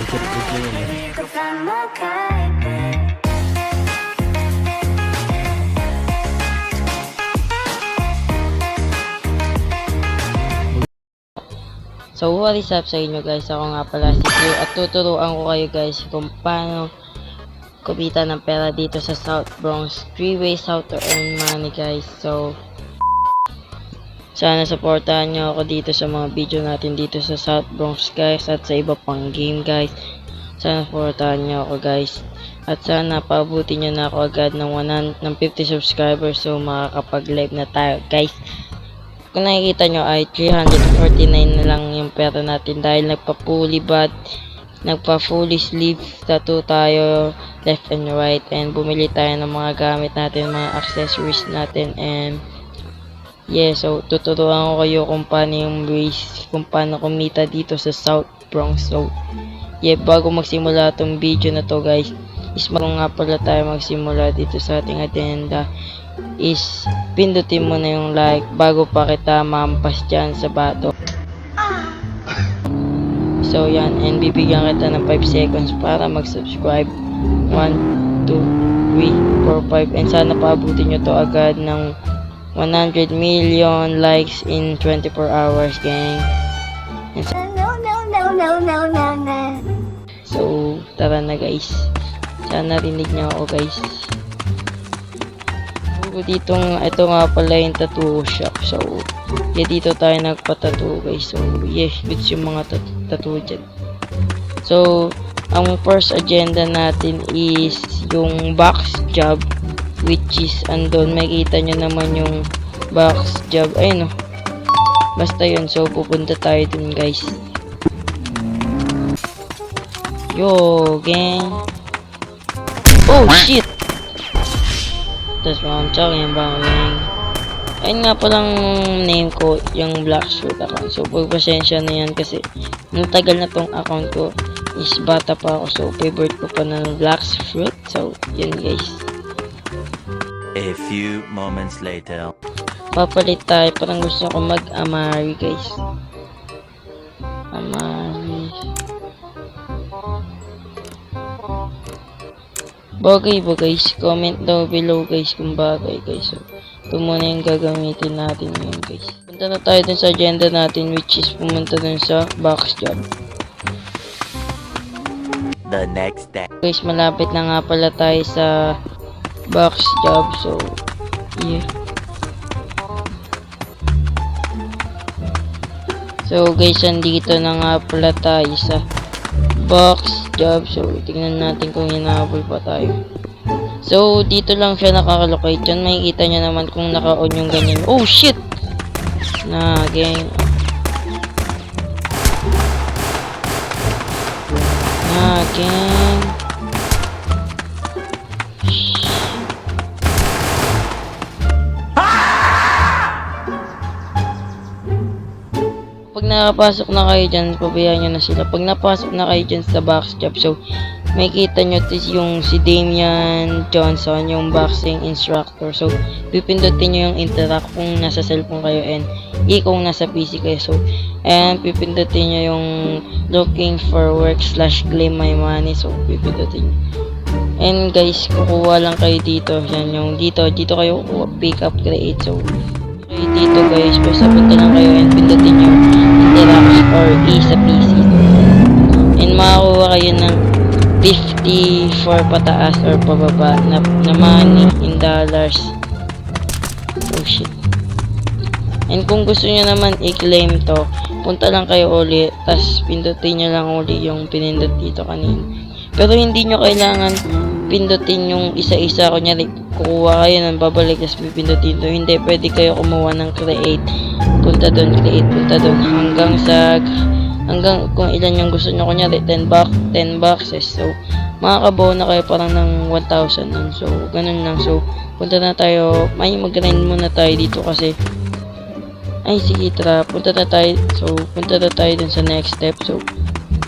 Legit video yun eh. So what is up sa inyo guys, ako nga pala si Q at tuturuan ko kayo guys kung paano kumita ng pera dito sa South Bronx. 3 ways how to earn money guys. So sana supportahan nyo ako dito sa mga video natin dito sa South Bronx guys at sa iba pang game guys. Sana supportahan nyo ako guys at sana paabutin nyo na ako agad ng 50 subscribers so makakapag live na tayo guys. Kung nakikita nyo ay 349 na lang yung pera natin dahil nagpa-fully bat, nagpa-fully sleeve tattoo tayo left and right, and bumili tayo ng mga gamit natin, mga accessories natin, and yeah, so tuturuan ko kayo kung paano yung ways, kung paano kumita dito sa South Bronx. So yeah, bago magsimula tong video na to guys, is nga pala tayo magsimula dito sa ating agenda, is pindutin mo na yung like bago pa kita mampas dyan sa bato. So yan, and bibigyan kita ng 5 seconds para mag-subscribe. 1, 2, 3, 4, 5, and sana paabutin nyo to agad ng 100 million likes in 24 hours gang. And so tara na guys, sana rinig nyo ako guys. Ditong ito nga pala yung tattoo shop. So yeah, dito tayo nagpa-tattoo guys. So yes, goods yung mga tattoo dyan. So ang first agenda natin is yung box job, which is andon, makita nyo naman yung box job, ayun no, basta yun. So pupunta tayo dun guys. Yo gang, oh shit, that's what I'm talking about, gang. Ayun nga palang name ko, yung Black Fruit account. So, pagpasensya na yan kasi natagal na tong account ko. Is bata pa ako. So, favorite ko pa ng Black Fruit. So, yun guys. A few moments later. Papalit tayo. Parang gusto ko mag-Amari guys. Amari. Bagay ba guys? Comment daw below guys kung bagay guys. So, ito muna yung gagamitin natin ngayon guys. Punta na tayo dun sa agenda natin, which is pumunta dun sa box job. The next day. Guys, malapit na nga pala tayo sa box job. So, yeah. So guys, andito na nga pala tayo sa box job. So, tingnan natin kung hinahabol pa tayo. So, dito lang siya nakakalocate. Yan, makikita nyo naman kung naka-on yung ganyan. Oh, shit! Na, gang. Na, gang. Pag nakapasok na kayo dyan, pabayaan nyo na sila. Pag napasok na kayo dyan sa box job, so, makikita nyo yung si Damian Johnson, yung boxing instructor. So, pipindutin nyo yung interact kung nasa cellphone kayo, and kung nasa PC kayo. So, and pipindutin nyo yung looking for work / claim my money. So, pipindutin nyo. And guys, kukuha lang kayo dito. Yan yung dito kayo kukuha, pick up, create. So, kayo dito guys, basta punta lang kayo and pindutin nyo interact or sa PC. And makakuha kayo ng 54 pataas or pababa na money in dollars. Oh shit. And kung gusto nyo naman i-claim to, punta lang kayo ulit, tas pindutin nyo lang ulit yung pinindot dito kanina. Pero hindi nyo kailangan pindutin yung isa-isa. Kunyari kukuha kayo ng babalik tas pipindutin to. Hindi, pwede kayo kumuha ng create, punta doon, create, punta doon, hanggang kung ilan yung gusto nyo. Kunyari 10 boxes. So makakabaw na kayo parang ng 1,000 nun. So ganun lang. So punta na tayo, mag-grind muna tayo dito kasi sige, tara, punta na tayo. So punta na tayo dun sa next step. So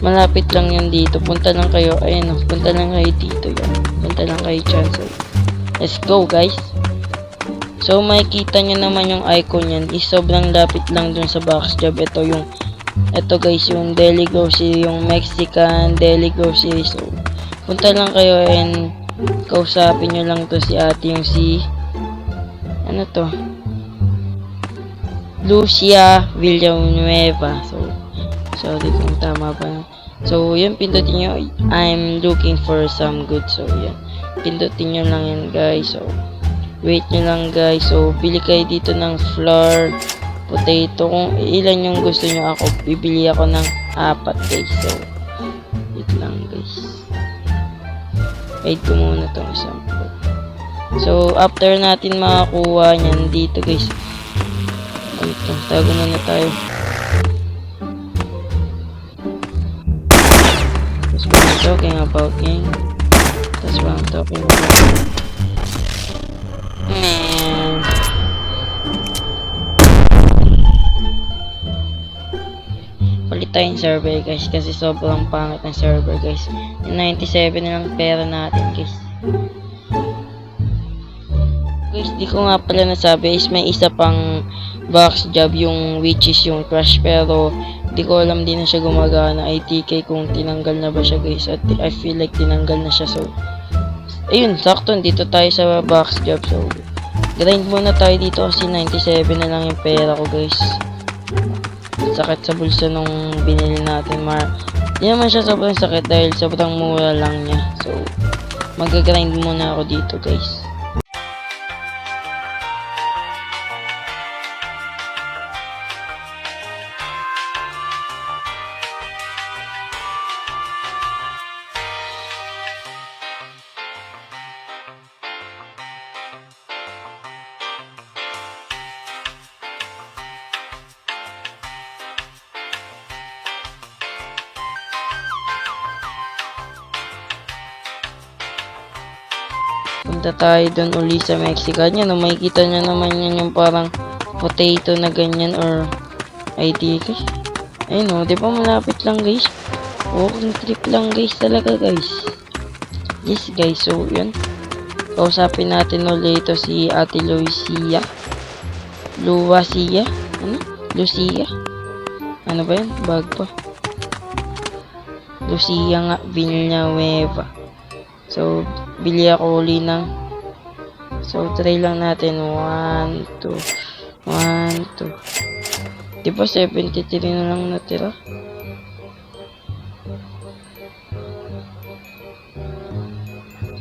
malapit lang yun dito, punta lang kayo, ayun, punta lang kayo dito, yan, punta lang kayo dyan. So let's go guys. So makikita nyo naman yung icon yan, is sobrang lapit lang dun sa box job. Ito yung Ito guys, yung deli grocery, yung Mexican deli grocery. So, punta lang kayo and kausapin nyo lang to si ate, yung si, ano to? Lucia Villanueva. So, sorry kung tama ba. So, yun, pindutin nyo. I'm looking for some good. So, yan. Pindutin nyo lang yan, guys. So, wait nyo lang, guys. So, bili kayo dito ng flour, potato. Kung ilan yung gusto nyo, ako, bibili ako ng 4, guys. So, wait lang, guys. Wait ko muna itong isang po. So, after natin makakuha nyan dito, guys. Wait lang, tago muna tayo. That's what I'm talking about, gang. That's what I'm talking about. Man. Palit tayong server, guys, kasi sobrang pangit ng server, guys. Yung 97 na lang pera natin, guys. Guys, di ko nga pala nasabi is may isa pang box job, yung which is yung crash, pero di ko alam, din na siya gumagana. ITK kung tinanggal na ba siya, guys, at I feel like tinanggal na siya. So ayun, sakto dito tayo sa box job. So grind muna tayo dito kasi 97 na lang yung pera ko, guys. Sakit sa bulsa nung binili natin. Di naman siya sobrang sakit dahil sobrang mura lang niya. So mag-grind muna ako dito, guys. Punta tayo doon uli sa Mexican. Yan, makikita nyo naman yan, yung parang potato na ganyan or ITK. Ayun o, di ba malapit lang, guys? Walking trip lang, guys, talaga, guys. Yes, guys, so yun. Kausapin natin ulit ito si Ate Lucia. Lucia? Ano? Lucia? Ano ba yan? Bag pa. Lucia nga, Villanueva. So, bili ako uli ng, so try lang natin 1, 2 1, 2. Di ba 73 na lang natira?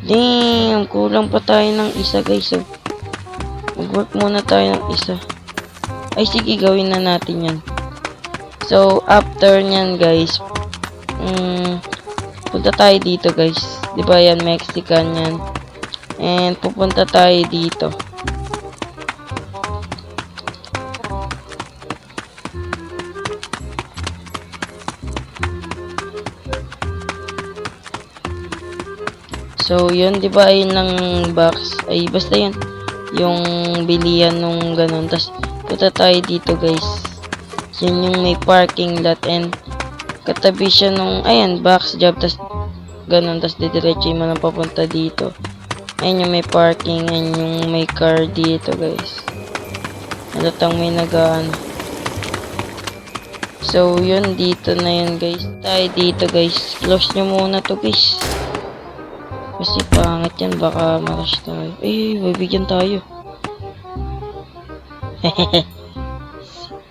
Damn, kulang pa tayo ng isa, guys. So mag-work muna tayo ng isa. Ay sige, gawin na natin yan. So after nyan, guys, punta tayo dito, guys. Di ba yan, Mexican yan. And pupunta tayo dito. So yun, di ba ayun lang box. Ay basta yun, yung bilian nung ganun. Tas punta tayo dito, guys. Yun yung may parking lot and katabi siya nung, ayan, box job. Tas ganun, tas didiretso mo lang papunta dito. Ayun yung may parking, ayun yung may car dito, guys. Halatang may nagaan. So yun, dito na yun, guys. Tayo dito, guys. Close nyo muna to, guys. Kasi pangit yan, baka marush tayo. Eh, bibigyan tayo.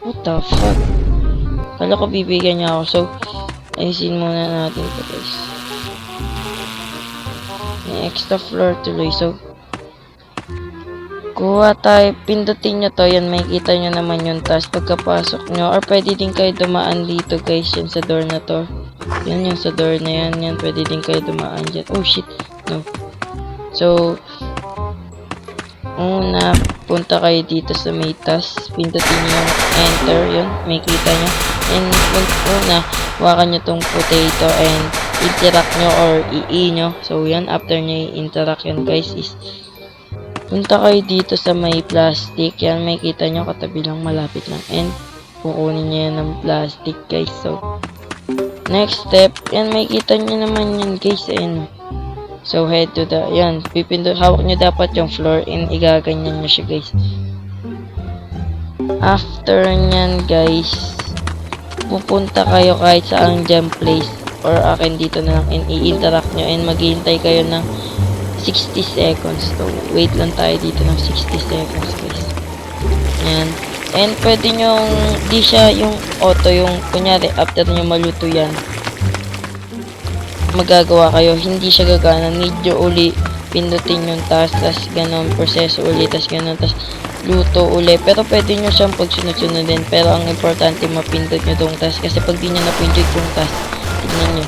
What the fuck? Kala ko bibigyan niya ako. So ayusin muna natin ito, guys. May extra floor tuloy. So kuha tayo, pindutin nyo to. Yan, makikita nyo naman yung task pagkapasok nyo. Or pwede din kayo dumaan dito, guys. Yan sa door na to. Yan yung sa door na yan. Yan, pwede din kayo dumaan dyan. Oh shit, no. So una, punta kayo dito sa may task. Pindutin nyo yung enter. Yun, makikita nyo. And una, hawakan nyo tong potato and interact nyo or i-e nyo. So yan, after nyo i-interact yan, guys, is punta kayo dito sa may plastic. Yan, makikita nyo katabi lang, malapit lang. And kukunin nyo yan ng plastic, guys. So next step, yan, makikita nyo naman yan, guys. And so head to the, yan, hawak nyo dapat yung floor and igaganyan nyo siya, guys. After nyan, guys, pupunta kayo kahit saang jump place or akin dito na lang and i-interact nyo and maghihintay kayo ng 60 seconds. So, wait lang tayo dito ng 60 seconds, guys. Yan. And pwede nyo, di siya yung auto, yung kunyari, after nyo maluto yan, magagawa kayo, hindi siya gagana, need nyo uli pindutin yung task, tas ganon, proseso uli, tas ganon, tas luto uli, pero pwede nyo siyang pagsunod-sunodin, pero ang importante mapindot nyo tong task, kasi pag di nyo napindot yung task, tignan nyo,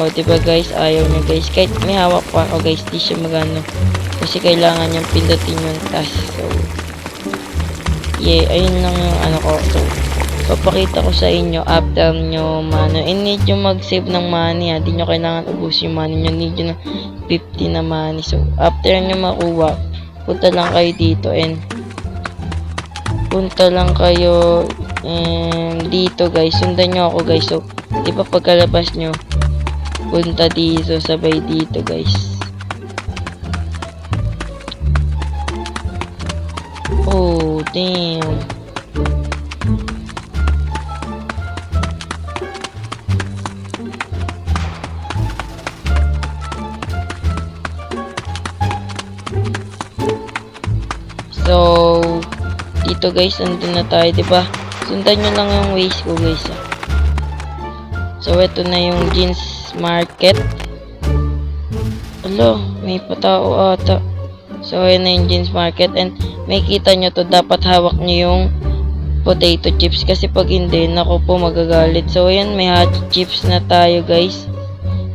oh, diba guys, ayaw nyo guys, kahit may hawak pa ako guys, di siya magano, kasi kailangan nyo pindutin yung task, so, yeah, ayun lang yung ano ko, so, papakita ko sa inyo after nyo mano, and need nyo mag-save ng money ha, di nyo kailangan ubusin yung money nyo, need nyo ng 50 na money, so after nyo makuha, punta lang kayo dito and dito guys, sundan nyo ako guys, so di ba pagkalabas nyo, punta dito, sabay dito guys, oh damn. So, dito guys, nandun na tayo, diba? Sundan nyo lang yung ways ko guys. So, ito na yung jeans market. Alo, may patao ata. So, ayan na yung jeans market. And, may kita nyo to, dapat hawak nyo yung potato chips. Kasi pag hindi, naku po, magagalit. So, ayan, may hot chips na tayo guys.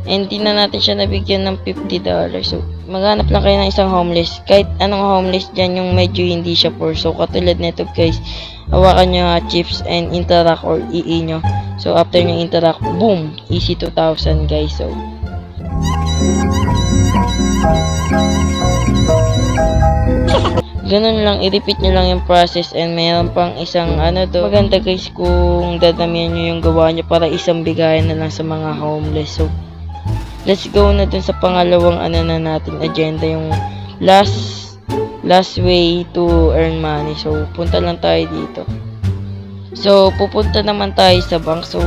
And, di na natin siya nabigyan ng $50. So, maghanap lang kayo ng isang homeless. Kahit anong homeless dyan, yung medyo hindi siya poor. So, katulad nito guys, hawakan nyo hot chips and interact or ii nyo. So, after nyo interact, boom! Easy 2,000 guys. So, ganun lang, i-repeat nyo lang yung process and mayroon pang isang ano to. Maganda guys kung dadamihan nyo yung gawa nyo para isang bigayan na lang sa mga homeless. So, let's go na dun sa pangalawang ano na natin agenda, yung last way to earn money. So, punta lang tayo dito. So, pupunta naman tayo sa bank. So,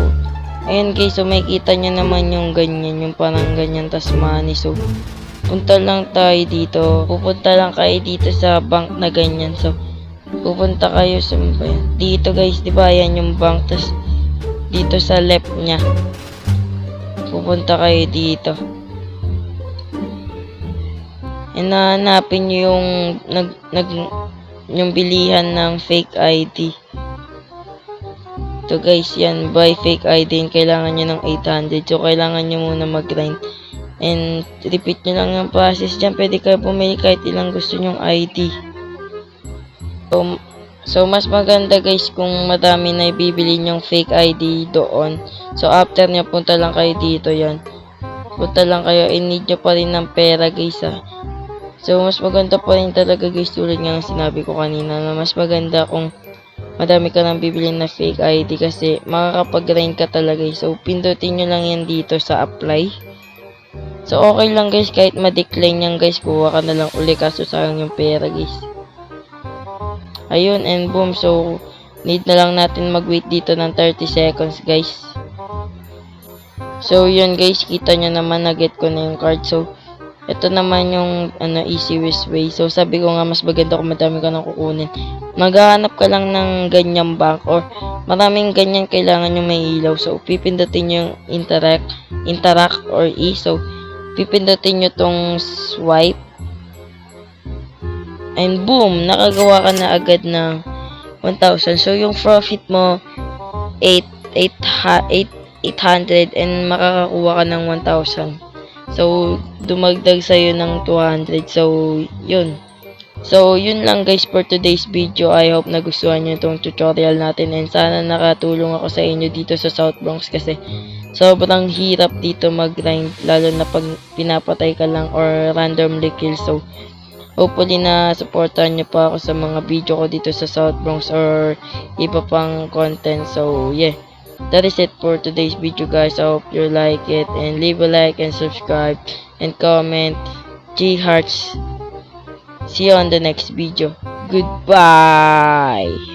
ayan guys, so makikita nyo naman yung ganyan, yung parang ganyan, tas money. So, punta lang tayo dito. Pupunta lang kayo dito sa bank na ganyan. So, pupunta kayo sa dito guys, diba? Ayan yung bank, tas dito sa left nya. Pupunta kayo dito. And hanapin nyo yung yung bilihan ng fake ID. Ito guys, yan, buy fake ID, and kailangan nyo ng 800. So, kailangan nyo muna mag-grind. And, repeat nyo lang yung process dyan. Pwede kayo pumili kahit ilang gusto nyong ID. So, mas maganda guys kung madami na ibibili nyong fake ID doon. So, after nyo, punta lang kayo dito, yan. Punta lang kayo, need nyo pa rin ng pera guys ha. So, mas maganda pa rin talaga guys, tulad nga ng sinabi ko kanina, na mas maganda kung madami ka nang bibili na fake ID kasi makakapag-grind ka talaga guys. So, pindutin nyo lang yan dito sa apply. So, okay lang guys, kahit ma-decline yan guys, kuha ka na lang uli kaso sayang yung pera guys. Ayun, and boom. So, need na lang natin mag-wait dito ng 30 seconds, guys. So, yun, guys. Kita nyo naman, na-get ko na yung card. So, ito naman yung, easiest way. So, sabi ko nga, mas maganda kung madami ka nang kukunin. Maghahanap ka lang ng ganyang bank or maraming ganyan kailangan yung may ilaw. So, pipindutin nyo yung interact or e. So, pipindutin nyo tong swipe. And boom, nakagawa ka na agad ng 1,000. So, yung profit mo, 800 and makakakuha ka ng 1,000. So, dumagdag sa'yo ng 200. So, yun. So, yun lang guys for today's video. I hope nagustuhan nyo itong tutorial natin and sana nakatulong ako sa inyo dito sa South Bronx kasi sobrang hirap dito mag-grind lalo na pag pinapatay ka lang or randomly kill. So, hopefully na supportan nyo pa ako sa mga video ko dito sa South Bronx or iba pang content. So yeah, that is it for today's video guys. I hope you like it and leave a like and subscribe and comment G hearts. See you on the next video. Goodbye.